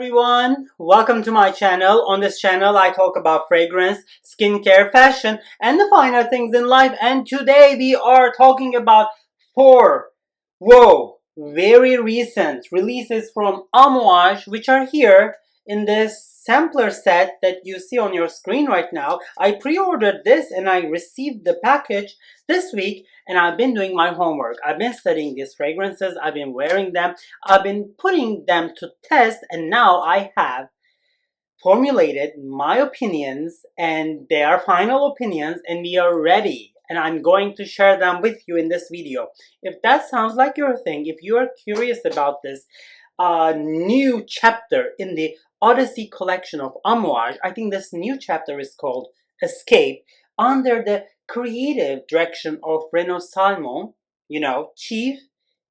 everyone, welcome to my channel. On this channel I talk about fragrance, skincare, fashion and the finer things in life, and today we are talking about four very recent releases from Amouage, which are here in this sampler set that you see on your screen right now. I pre-ordered this and I received the package this week, and I've been doing my homework. I've been studying these fragrances, I've been wearing them, I've been putting them to test, and now I have formulated my opinions, and they are final opinions, and we are ready. And I'm going to share them with you in this video. If that sounds like your thing, if you are curious about this new chapter in the Odyssey collection of Amouage, I think this new chapter is called Escape, under the creative direction of Renaud Salmon, Chief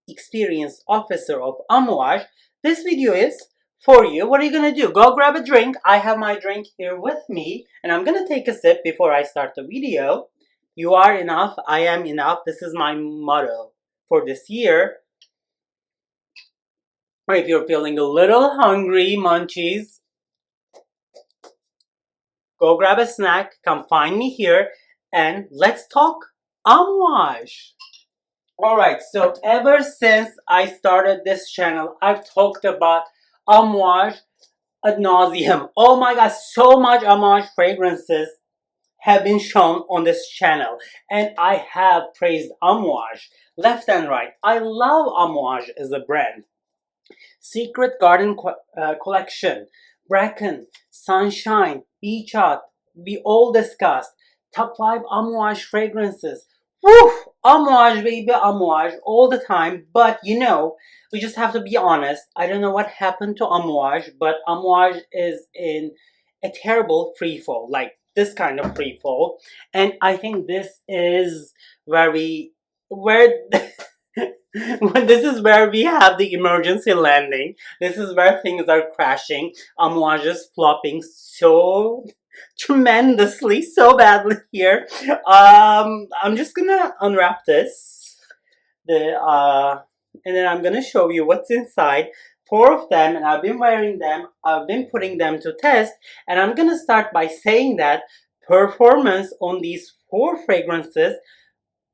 Experience Officer of Amouage. This video is for you. What are you gonna do? Go grab a drink. I have my drink here with me, and I'm gonna take a sip before I start the video. You are enough, I am enough. This is my motto for this year. Or if you're feeling a little hungry, munchies, go grab a snack, come find me here, and let's talk Amouage. Alright, so ever since I started this channel, I've talked about Amouage ad nauseum. Oh my god, so much Amouage fragrances have been shown on this channel, and I have praised Amouage left and right. I love Amouage as a brand. Secret Garden Collection, Bracken, Sunshine, Beach Hut, we all discussed. Top 5 Amouage fragrances. Woo! Amouage, baby, Amouage, all the time. But we just have to be honest. I don't know what happened to Amouage, but Amouage is in a terrible free fall, like this kind of free fall. And I think this is where this is where we have the emergency landing. This is where things are crashing. Amouage is flopping so tremendously, so badly here. I'm just gonna unwrap this, and then I'm gonna show you what's inside. 4 of them, and I've been wearing them. I've been putting them to test, and I'm gonna start by saying that performance on these 4 fragrances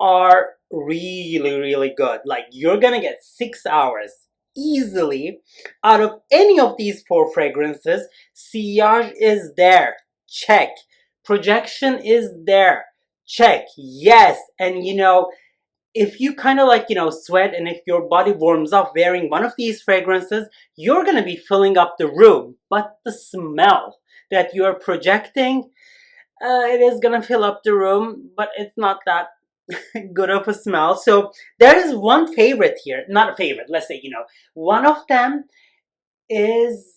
are really good. Like, you're gonna get 6 hours easily out of any of these 4 fragrances. Sillage is there, check. Projection is there, check. Yes. And if you kind of sweat, and if your body warms up wearing one of these fragrances, you're gonna be filling up the room. But the smell that you're projecting, it is gonna fill up the room, but it's not that good of a smell. So there is one favorite here, not a favorite, let's say, one of them is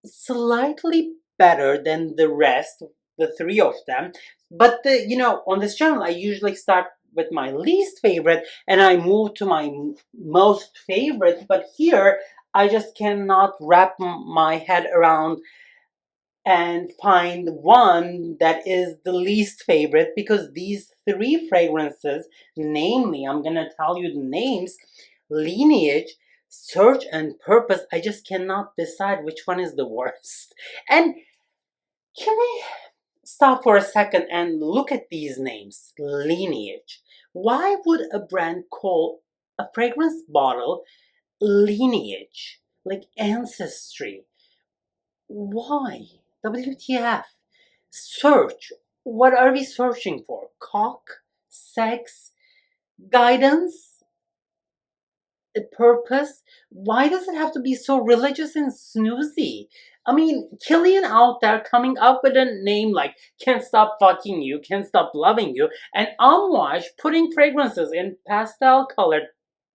slightly better than the rest, the 3 of them. But on this channel, I usually start with my least favorite and I move to my most favorite. But here, I just cannot wrap my head around and find one that is the least favorite, because these 3 fragrances, namely, I'm gonna tell you the names: Lineage, Search and Purpose. I just cannot decide which one is the worst. And can we stop for a second and look at these names? Lineage. Why would a brand call a fragrance bottle Lineage? Like ancestry. Why? WTF? Search. What are we searching for? Cock? Sex? Guidance? A purpose? Why does it have to be so religious and snoozy? I mean, Killian out there coming up with a name like Can't Stop Fucking You, Can't Stop Loving You, and Amouage putting fragrances in pastel colored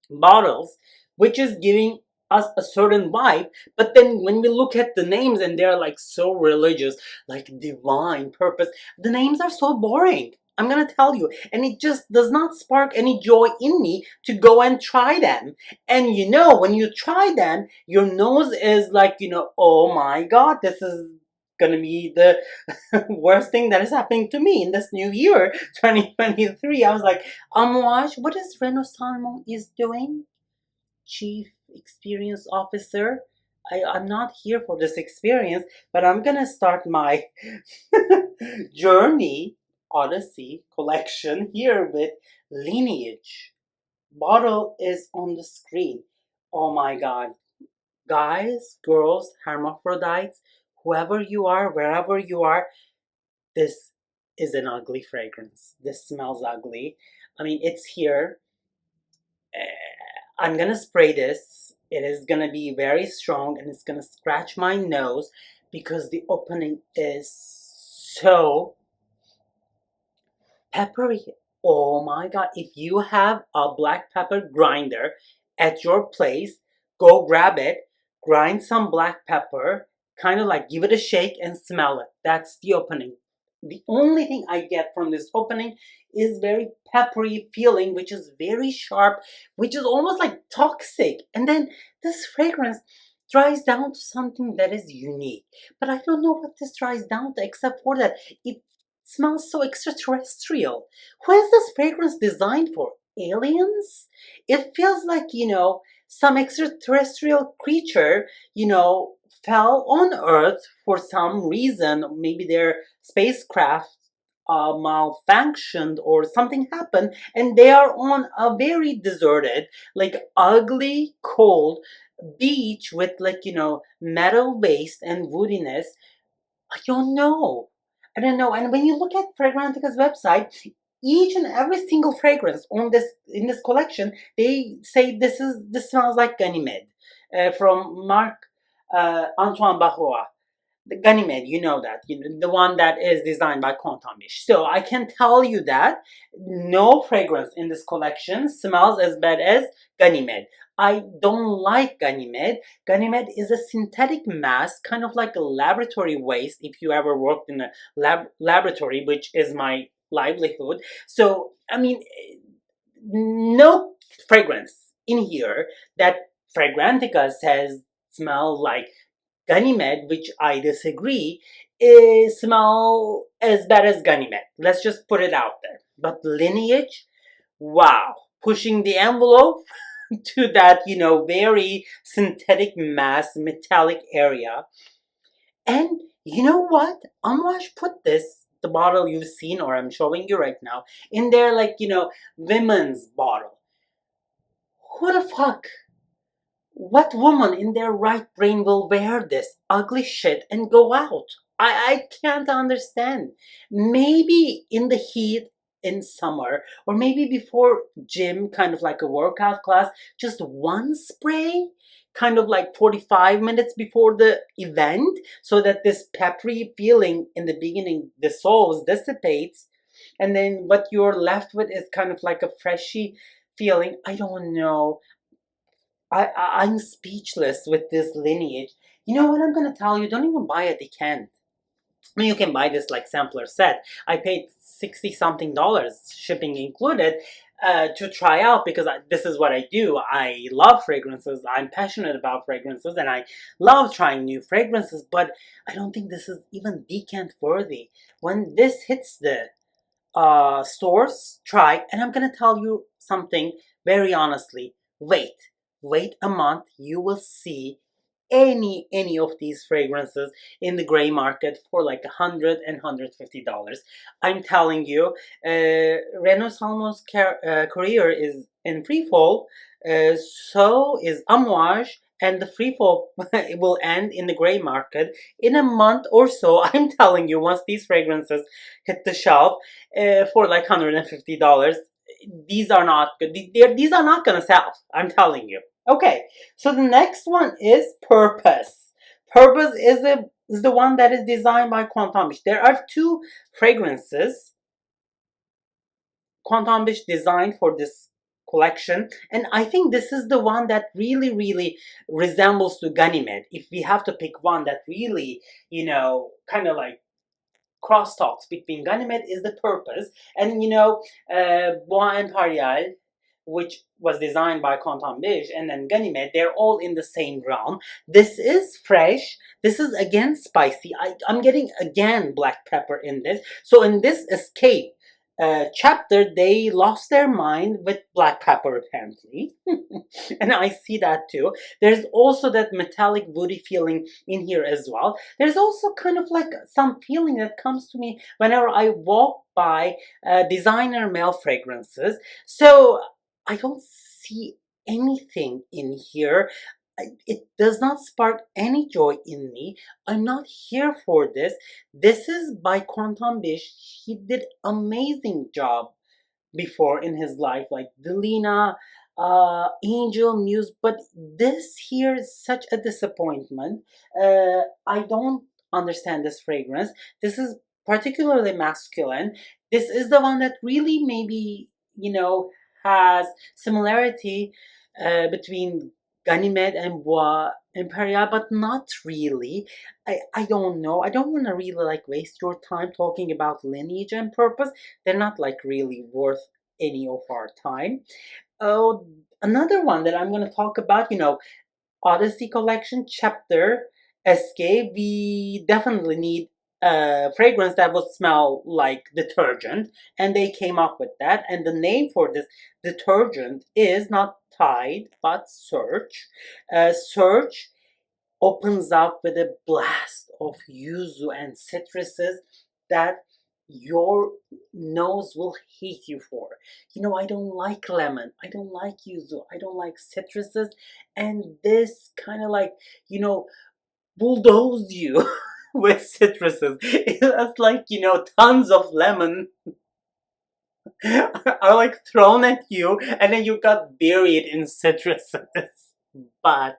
bottles, which is giving us a certain vibe. But then when we look at the names and they're like so religious, like divine, purpose, the names are so boring, I'm gonna tell you, and it just does not spark any joy in me to go and try them. And when you try them, your nose is like, oh my god, this is gonna be the worst thing that is happening to me in this new year, 2023. I was like, Amouage, what is Renaud Salmon is doing? Chief Experience Officer, I'm not here for this experience, but I'm gonna start my journey Odyssey collection here with Lineage. Bottle is on the screen. Oh my god. Guys, girls, hermaphrodites, whoever you are, wherever you are, this is an ugly fragrance. This smells ugly. I mean, it's here. I'm gonna spray this. It is gonna be very strong and it's gonna scratch my nose because the opening is so peppery. Oh my god. If you have a black pepper grinder at your place, go grab it, grind some black pepper, kind of like give it a shake and smell it. That's the opening. The only thing I get from this opening is very peppery feeling, which is very sharp, which is almost like toxic. And then this fragrance dries down to something that is unique. But I don't know what this dries down to except for that. It smells so extraterrestrial. Who is this fragrance designed for? Aliens? It feels like, some extraterrestrial creature, fell on Earth for some reason. Maybe their spacecraft malfunctioned or something happened, and they are on a very deserted, like ugly, cold beach with metal waste and woodiness. I don't know. I don't know. And when you look at Fragrantica's website, each and every single fragrance on this in this collection, they say this smells like Ganymede from Marc Antoine Barrois. The Ganymede, you know that, the one that is designed by Contambish. So I can tell you that no fragrance in this collection smells as bad as Ganymede. I don't like Ganymede. Ganymede is a synthetic mask, kind of like a laboratory waste. If you ever worked in a laboratory, which is my livelihood. So I mean, no fragrance in here that Fragrantica says smell like Ganymede, which I disagree, is smell as bad as Ganymede. Let's just put it out there. But Lineage, wow, pushing the envelope to that, very synthetic mass metallic area. And you know what? Amouage put this, the bottle you've seen or I'm showing you right now, in their women's bottle. Who the fuck? What woman in their right brain will wear this ugly shit and go out? I can't understand. Maybe in the heat in summer, or maybe before gym, kind of like a workout class, just one spray, kind of like 45 minutes before the event, so that this peppery feeling in the beginning dissolves, dissipates, and then what you're left with is kind of like a freshy feeling. I don't know. I'm speechless with this Lineage. You know what I'm gonna tell you? Don't even buy a decant. I mean, you can buy this like sampler set. I paid 60 something dollars, shipping included, to try out because this is what I do. I love fragrances. I'm passionate about fragrances, and I love trying new fragrances. But I don't think this is even decant worthy. When this hits the stores, try, and I'm gonna tell you something very honestly. Wait a month, you will see any of these fragrances in the gray market for like $100 and $150. I'm telling you, Renault Salmon's career is in free fall. So is Amouage, and the free fall will end in the gray market in a month or so. I'm telling you, once these fragrances hit the shelf for like $150, these are not good. These are not gonna sell. I'm telling you. Okay, so the next one is Purpose. Purpose is the one that is designed by Quantum Beach. There are two fragrances Quantum Beach designed for this collection, and I think this is the one that really resembles to Ganymede. If we have to pick one that really, kind of like crosstalks between Ganymede, is the Purpose, and Bois Imperial, which was designed by Quentin Beige, and then Ganymede, they're all in the same realm. This is fresh. This is again spicy. I'm getting again black pepper in this. So in this escape, chapter, they lost their mind with black pepper, apparently. And I see that too. There's also that metallic woody feeling in here as well. There's also kind of like some feeling that comes to me whenever I walk by designer male fragrances. So I don't see anything in here. It does not spark any joy in me. I'm not here for this. This is by Quantum Bish. He did amazing job before in his life, like Delina, Angel, Muse, but this here is such a disappointment. I don't understand this fragrance. This is particularly masculine. This is the one that really maybe, has similarity between Ganymede and Bois Imperial, but not really. I don't know. I don't want to really like waste your time talking about Lineage and Purpose. They're not like really worth any of our time. Oh, another one that I'm going to talk about, Odyssey Collection Chapter Escape. We definitely need a fragrance that would smell like detergent, and they came up with that. And the name for this detergent is not Tide, but Search. Search opens up with a blast of yuzu and citruses that your nose will hate you for. I don't like lemon, I don't like yuzu, I don't like citruses, and this kind of like, bulldoze you with citruses. It's like, tons of lemon are like thrown at you, and then you got buried in citruses. But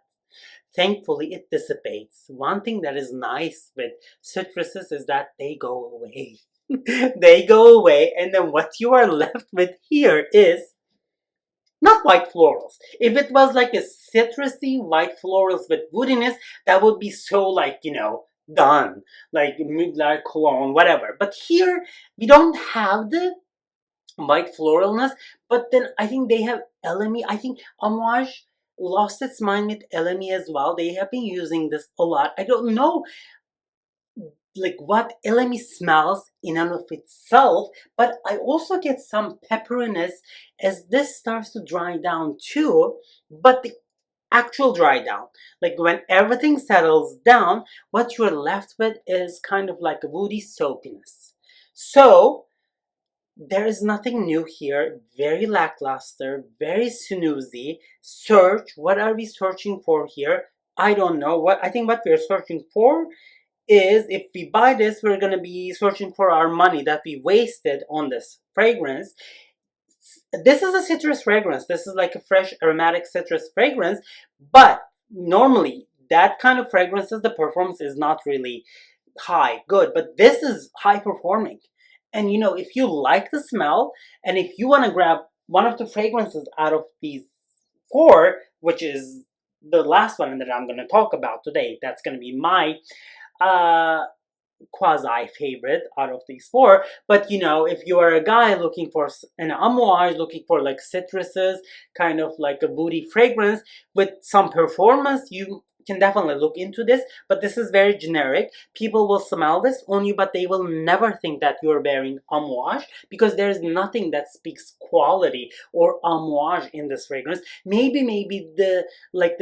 thankfully, it dissipates. One thing that is nice with citruses is that they go away. They go away, and then what you are left with here is not white florals. If it was like a citrusy white florals with woodiness, that would be so like, done. Like Mugler, cologne, whatever. But here, we don't have the white floralness, but then I think they have LME. I think Amouage lost its mind with LME as well. They have been using this a lot. I don't know like what LME smells in and of itself, but I also get some pepperiness as this starts to dry down too. But the actual dry down, like when everything settles down, what you're left with is kind of like a woody soapiness. So there is nothing new here. Very lackluster, very snoozy. Search. What are we searching for here? I don't know. I think what we're searching for is, if we buy this, we're gonna be searching for our money that we wasted on this fragrance. This is a citrus fragrance. This is like a fresh aromatic citrus fragrance, but normally that kind of fragrances, the performance is not really high, good, but this is high performing. And if you like the smell, and if you want to grab one of the fragrances out of these four, which is the last one that I'm going to talk about today, that's going to be my uh, quasi favorite out of these four. But if you are a guy looking for an amouage, looking for like citruses, kind of like a booty fragrance with some performance, you can definitely look into this. But this is very generic. People will smell this on you, but they will never think that you're wearing amouage, because there's nothing that speaks quality or amouage in this fragrance. Maybe the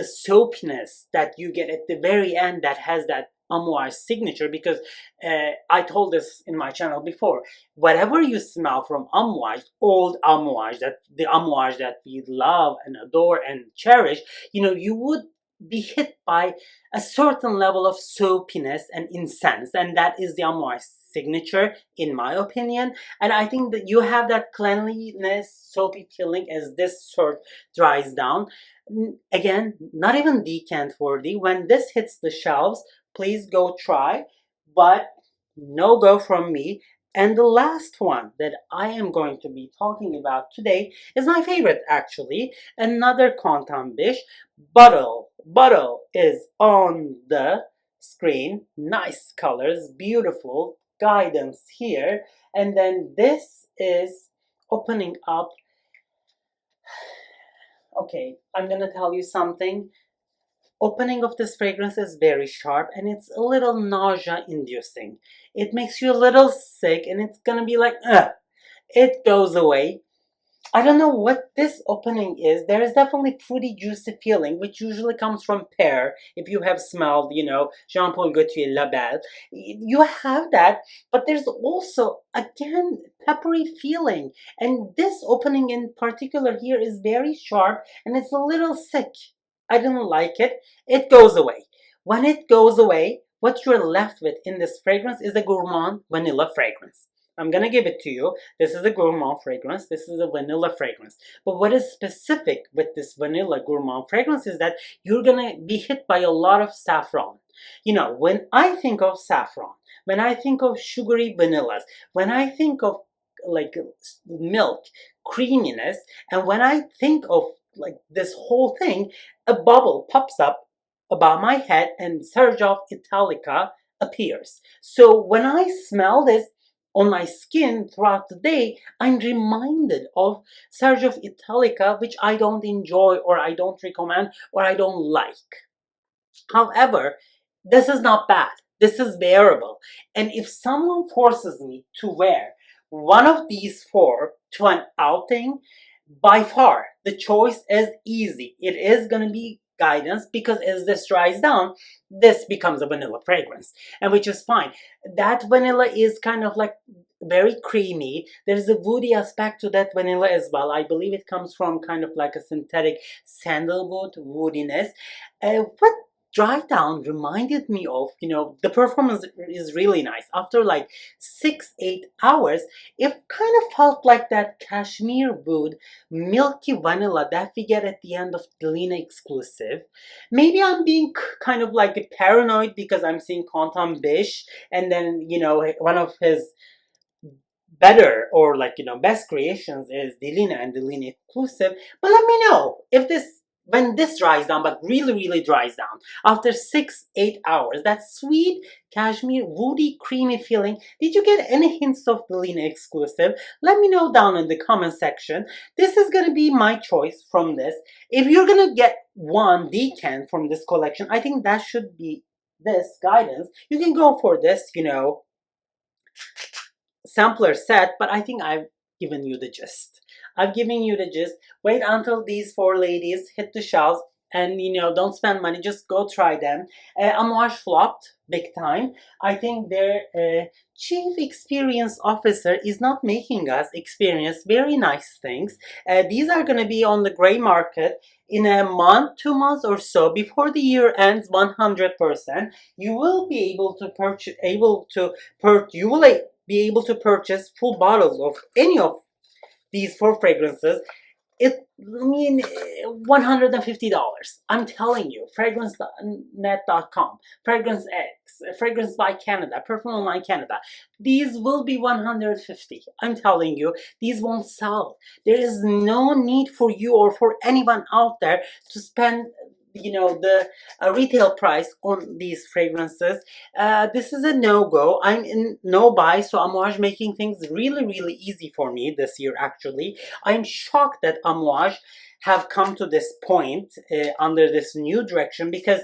soapiness that you get at the very end that has that amouage signature, because I told this in my channel before, whatever you smell from amouage, old amouage, that the amouage that we love and adore and cherish, you would be hit by a certain level of soapiness and incense, and that is the amouage signature, in my opinion. And I think that you have that cleanliness, soapy feeling as this sort dries down. Again, not even decant worthy. When this hits the shelves, please go try, but no go from me. And the last one that I am going to be talking about today is my favorite, actually. Another Quantum Bish. Bottle. Bottle is on the screen. Nice colors, beautiful guidance here. And then this is opening up. Okay, I'm gonna tell you something. Opening of this fragrance is very sharp, and it's a little nausea inducing. It makes you a little sick, and it's gonna be like, ugh. it goes away. I don't know what this opening is. There is definitely fruity, juicy feeling, which usually comes from pear. If you have smelled, Jean Paul Gaultier La Belle, you have that. But there's also, again, peppery feeling. And this opening in particular here is very sharp and it's a little sick. I didn't like it. It goes away. When it goes away, what you're left with in this fragrance is a gourmand vanilla fragrance. I'm gonna give it to you. This is a gourmand fragrance. This is a vanilla fragrance. But what is specific with this vanilla gourmand fragrance is that you're gonna be hit by a lot of saffron. When I think of saffron, when I think of sugary vanillas, when I think of like milk, creaminess, and when I think of like this whole thing, a bubble pops up above my head and Surge of Italica appears. So when I smell this on my skin throughout the day, I'm reminded of Surge of Italica, which I don't enjoy or I don't recommend or I don't like. However, this is not bad. This is bearable. And if someone forces me to wear one of these four to an outing, by far the choice is easy. It is going to be guidance because as this dries down, this becomes a vanilla fragrance, and which is fine. That vanilla is kind of like very creamy. There's a woody aspect to that vanilla as well. I believe it comes from kind of like a synthetic sandalwood woodiness. What dry down reminded me of, the performance is really nice. After like 6-8 hours, it kind of felt like that cashmere wood, milky vanilla that we get at the end of the Lina exclusive. Maybe I'm being kind of like paranoid because I'm seeing Quantum Bish, and then, one of his better or like best creations is the Lina and the Lina exclusive. But let me know if this when this dries down, but really dries down after 6-8 hours, that sweet cashmere woody creamy feeling, did you get any hints of the Lina exclusive? Let me know down in the comment section. This is gonna be my choice from this. If you're gonna get one decant from this collection, I think that should be this guidance. You can go for this sampler set, but I think I've given you the gist. I've given you the gist. Wait until these four ladies hit the shelves and don't spend money, just go try them. Amouage flopped big time. I think their chief experience officer is not making us experience very nice things. These are going to be on the gray market in a month, 2 months or so before the year ends. 100%. You will be able to purchase. You will be able to purchase full bottles of any of these four fragrances. $150. I'm telling you, fragrancenet.com, Fragrance X, Fragrance by Canada, Perfume Online Canada. These will be $150. I'm telling you, these won't sell. There is no need for you or for anyone out there to spend the retail price on these fragrances. This is a no-go. I'm in no buy, so Amouage making things really easy for me this year. Actually, I'm shocked that Amouage have come to this point under this new direction, because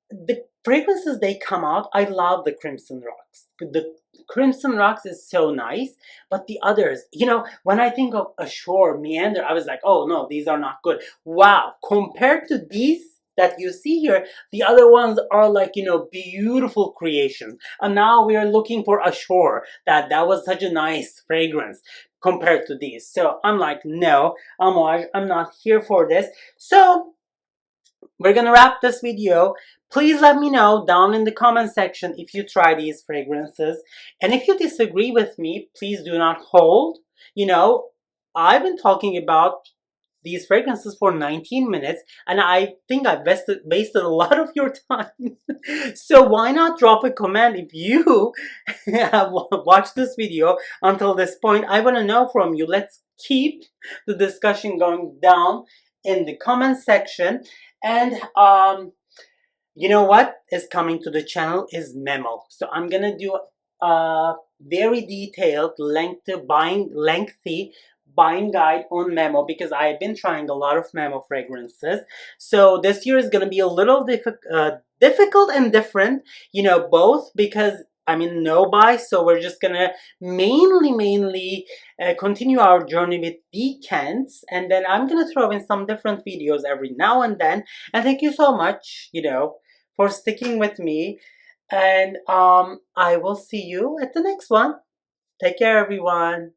the fragrances they come out, I love the Crimson Rocks. The Crimson Rocks is so nice, but the others, when I think of Ashore, Meander, I was like, oh no, these are not good. Wow, compared to these that you see here, the other ones are like, beautiful creations. And now we are looking for Ashore. That was such a nice fragrance compared to these. So I'm like, no, Amouage, I'm not here for this. So we're gonna wrap this video. Please let me know down in the comment section if you try these fragrances. And if you disagree with me, please do not hold. I've been talking about these fragrances for 19 minutes, and I think I've wasted a lot of your time. So why not drop a comment if you have watched this video until this point? I want to know from you. Let's keep the discussion going down in the comment section. And what is coming to the channel is memo. So I'm gonna do a very detailed, lengthy buying guide on memo, because I've been trying a lot of memo fragrances. So this year is gonna be a little difficult and different, both because no buy, so we're just gonna mainly continue our journey with decants, and then I'm gonna throw in some different videos every now and then. And thank you so much, for sticking with me. And I will see you at the next one. Take care, everyone.